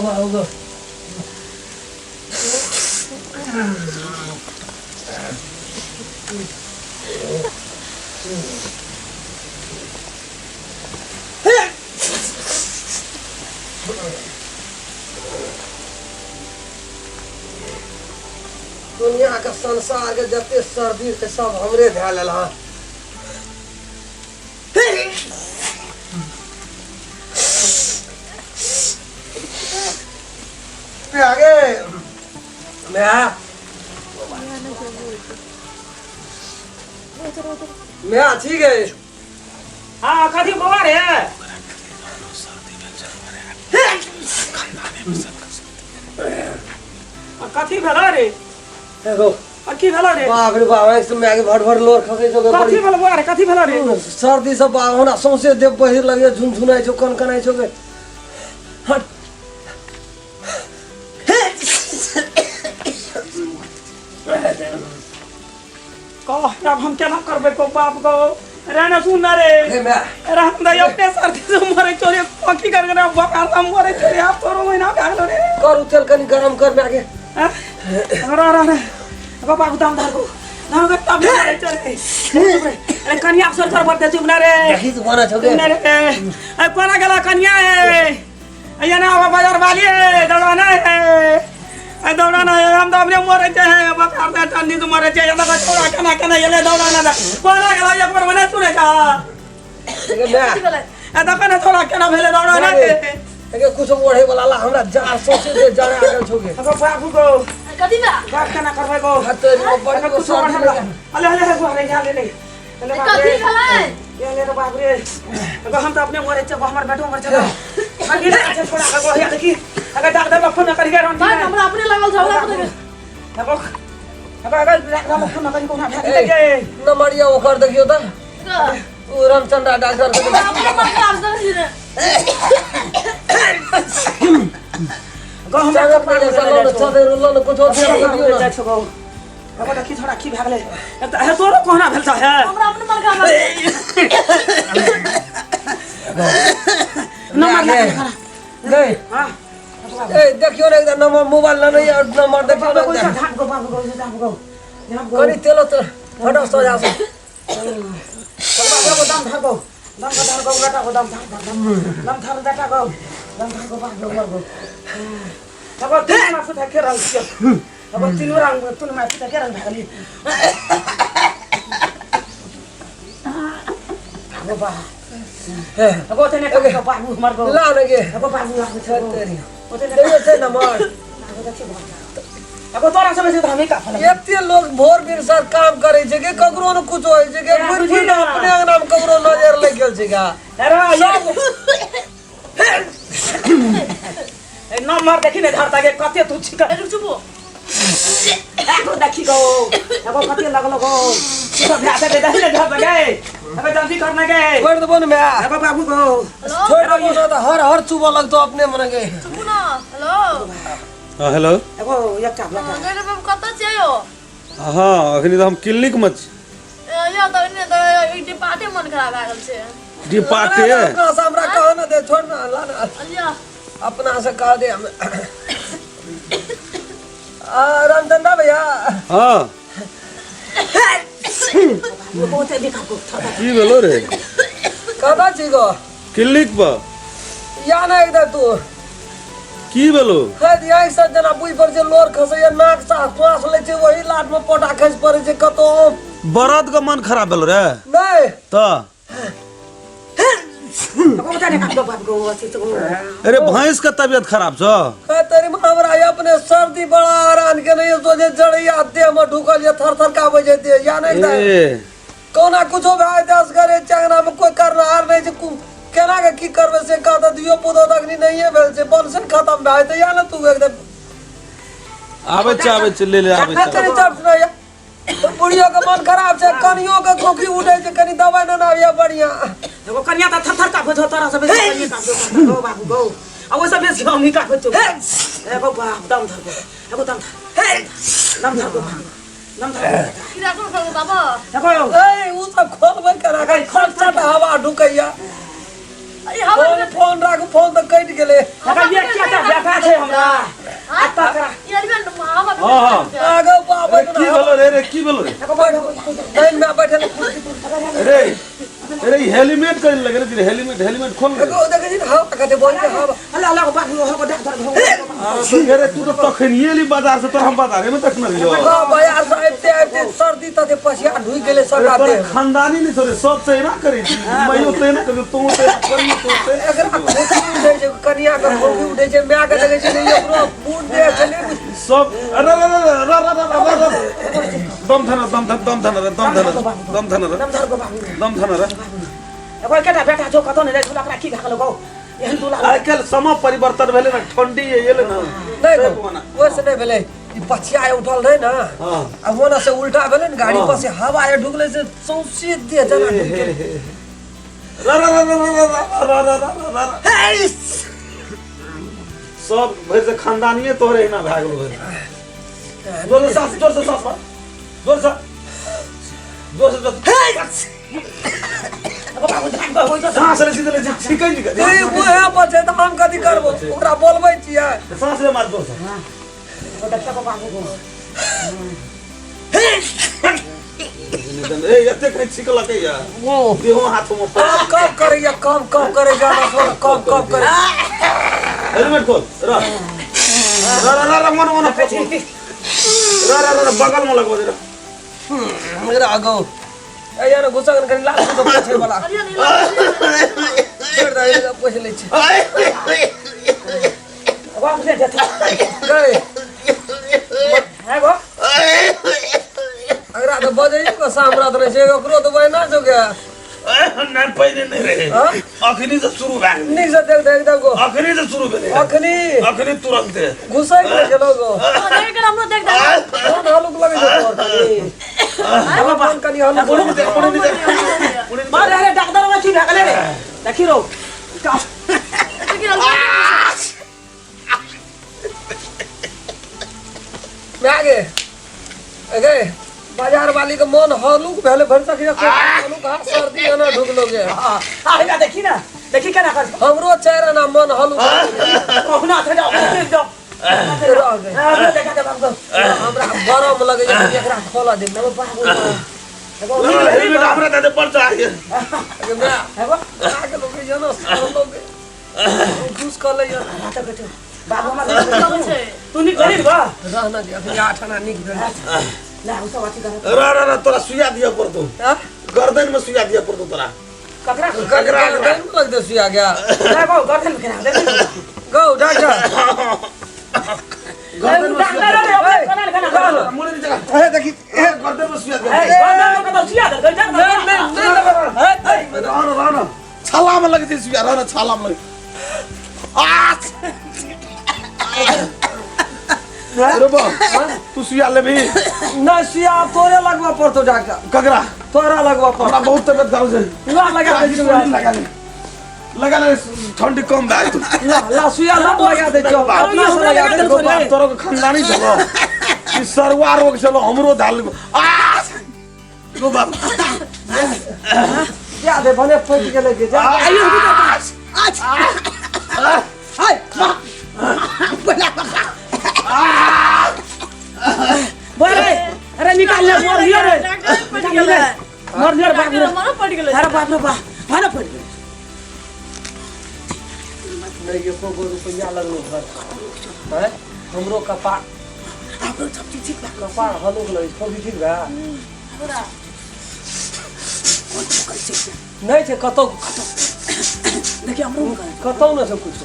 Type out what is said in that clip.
बाबू दुनिया का संसार के जते सर्दी के सब हमरे ध्यान लला आगे मैं ठीक है हाँ कथी बवार है कथी भेला रे देखो की भेला रे बाप रे बाप इसमें आगे भर लोर खके जो कथी भेला बवार कथी भेला रे सर्दी सब होना सौंसे देव बहिर लगे झुनझुनाई छो कनकनाई छो के हट अब हम केना करबे को बाप को रहना सुन रे रहम दे अपने सर्दी से मरे चोरे पक्की कर के बकार हम मरे चोरे आप तोरो महीना भागलो रे कर तेल कनी गरम कर में आगे अरे बाबा को दाम धार को ना के तब मरे चोरे अरे कन्या अवसर कर बरते चुप ना रे यही तो बना छगे रे ए कोना गला कन्या है ये ना बाजार वाली है दड़वाना है दौड़ाना है हम तो अपने मरे चाहे बकार दे ठंडी तो मरे चाहे ना छोड़ा कना कना ये ले दौड़ाना ना कोना गला एक बार बने सुने का ए तो कना छोड़ा कना भेले दौड़ाना के कुछ ओढ़े वाला ला हमरा जार सोचे दे जाने आगल छोगे अब बाबू को कदी बा बात कना करबे को हाथ बड़ी को छोड़ अले अले को रे जा ले ले कदी खला ये ले रे बाप रे अब हम तो अपने मरे चाहे हमर बेटो मर चला आगे अच्छा छोड़ा को या देखी अगर डॉक्टर में फोन करिए रन भाई हमरा अपने लगल झगड़ा कर अब अगर डॉक्टर में फोन करिए कोना भाग के न मरिया ओकर देखियो त ओ रामचंद्र डॉक्टर के अपने मन खराब कर रे गो हम जगह पहले सालो न छदे रोलो न कुछ दियो ना छगो अब देखी थोड़ा की भागले है तोरो कोना भेलता है हमरा अपने मन खराब नंबर ले गए हां ए देखियो रे एकदम नंबर मोबाइल न नहीं नंबर देखियो बाबू ना धान को बाबू करी तेलो त हटो सो जा बाबू दाम धान को बेटा को दाम धान बेटा को बाबू मर अब तीन मास तक के रंग छियो अब तीन रंग तुन मास तक के रंग भागली बाबा अब तने का बाबू मर गो ला न गे अब बाबू ला तेरी देखियो छै नंबर अब तोरा सब से हमें का फल एते लोग भोर बिर सर काम करे छै के ककरो न कुछ होय छै के बुढ़ी न अपने अंगना में ककरो नजर लग गेल छै का अरे ए नंबर देखि ने धरता के कते तू छिका चुपो तो देखी गो अब कते लगलो गो तो भ्यासे दे दे धर गए अब जल्दी करना के छोड़ दबो न मैं अब बाबू को छोड़ दबो न त हर चुबा लगतो अपने मन के चुपो ना हेलो हाँ हेलो एगो एक चाप लगा गरे बाबू कत छियो हाँ अखनी तो हम क्लिनिक में या त ने त एक पाटे मन खराब आ गेल छे डिपार्टे का हमरा कह न दे छोड़ न ला न अलिया अपना से कह दे हम रामचंद्र भैया हाँ वो बहुत देखा को की भेलो रे कदा छी गो क्लिनिक पर या न एकदम तू की भेलो खद यही सब जना बुई पर जे लोर खसैया नाक सा श्वास ले छै वही लाट में पोटा खस पड़े छै कतो बरद का मन खराब भेलो रे नहीं तो अब बता ने बाबू को अच्छे तो अरे भैंस का तबीयत खराब छ तेरी हमरा अपने सर्दी बड़ा हैरान के नहीं तो जे जड़िया देह में ढुकल ये थर थर काबे जेते या नहीं दा ए कोना कुछो भाई दस करे चंगना में कोई करनार नहीं छै केना के की करबे से कहता दियो पुदो तकनी नहीं है भेल छै बंसन खत्म भाई त या न तू एकदम आवे छ ले ले आवे छ तेरी चप नहीं है बुढ़ियो के मन खराब छै कनियो के खोखी उठे छै कनी दवाई न आविया बढ़िया एगो कन्या त थर थर का भो तोरा सब से गो बाबू गो अब सब से हम ही का को एगो बाप दम धर को एगो दम धर को दम धर किरा को बाबा एगो ए उ सब खोलबे करा के खर्चा त हवा ढुकैया नहीं हम फोन राखू फोन तो कट गेले लगा ये क्या बैठा छे हमरा आता करा ये भी हम आगे बाबा की बोलो रे की बोलो रे नहीं मैं बैठे अरे अरे हेलमेट कर लगे रे हेलमेट खोल रे देखे जी हां कहते बोल के हां अल्लाह को बात हो डॉक्टर अरे तू तो तखनिएली बाजार से तो हम बाजार में तक न लियो हां भाई यार साहब ते सर्दी त पसिया ढुई गेले सरकार तोरे खानदानी नहीं थोड़े सब से ना करी मैं तो ना करी तू से करी तो से अगर उठे जे कनिया का खोगी उठे जे मैं का देखे छी नहीं ओकरो बूट दे चले सब अरे दम धन एगो केटा बेटा जो कतो नहीं सुला करा की घाकलो गो एहन दुला आजकल समय परिवर्तन भेले ना ठंडी येले ना नहीं वैसे नहीं भेले ई पछिया उठल रहे ना हां अब वो ना से उल्टा भेले न गाड़ी पर से हवा आए ढुकले से सौंसे दे जना सब भर से खानदानिए तोरे ना भाग लो जोर से सांस जोर से सांस ले सीधे ले ठीक है जी ए वो है पर से तो हम कथि करबो ओकरा बोलबै छियै सांस ले मार जोर से ओ डॉक्टर को बाबू को ए एते कहीं छिकला के यार वो देहो हाथ में कम करे या कम करे ज्यादा थोड़ा कम करे हेलमेट खोल रा मन रा बगल में लगवा दे रा मेरा आगो ए यार घुसगन करी लाग तो पछे वाला छोड़ दे ये पैसे ले छी बाबू से देता गए है गो अगर तो बजे को सामरात नहीं से ओकरो तो भाई ना जो गया ना पहले नहीं रहे अखनी से शुरू भए नहीं से देख को अखनी से शुरू भेले अखनी तुरंत घुसै के चलो गो नहीं कर हमरो देख दे कौन हालुक लगे जो अब बन कनी हालुक मार रे डॉक्टर में छी भागले रे देखी रो मैं आगे बाजार वाली का मन हालुक भेले भर सके हालुक हाथ सर्दी ना ढुक लोगे आ देखी ना देखी केना कर हमरो चेहरा ना मन हालुक कोहना थे जाओ रह गए देखा दे बाबू हमरा गरम लगे जे एकरा खोला दे मैं बाबू हेलमेट हमरा दे पड़ चाहिए मैं आगे लोगे जानो लोगे घुस कर ले यार बाबू तू नहीं गरीब बा रहना दे अभी 8 आना निक दे ला उसा वाची कर रा तोरा सुइया दिया पड़ तो गर्दन में सुइया दिया पड़ तो तोरा ककरा ककरा लग दे सुई आ गया ला गो गर्दन में करा दे गो डॉक्टर गर्दन में सुइया मुड़ी जगह ए देखी ए गर्दन में सुइया दिया गर्दन में कतो सुइया दे राना छाला में लगी थी सुइया राना छाला में लगी अरे बा तू सुइया ले भी ना सुइया तोरे लगवा पड़तो डॉक्टर ककरा तोरा लगवा पड़ हमरा बहुत तबियत खराब है ला लगा दे सुइया लगा ले ठंडी कम भाई तू ला सुइया लगा दे जो अपना से लगा दे तोरा खानदानी चलो ई सरवा रोग चलो हमरो धाल गो बाप या दे भने फट गेले के जा आइयो हाय बोले अरे निकाल ले मर लियो रे मर लियो बाप रे मरो पड़ गेले अरे बाप रे बाप भाना पड़ गए नहीं ये को रुपया लगलो घर है हमरो कपाट आपरो सब चीज ठीक बा कपाट हलुक लई खोबी ठीक बा पूरा नहीं थे कतो देखिए हमरो कतो न सब कुछ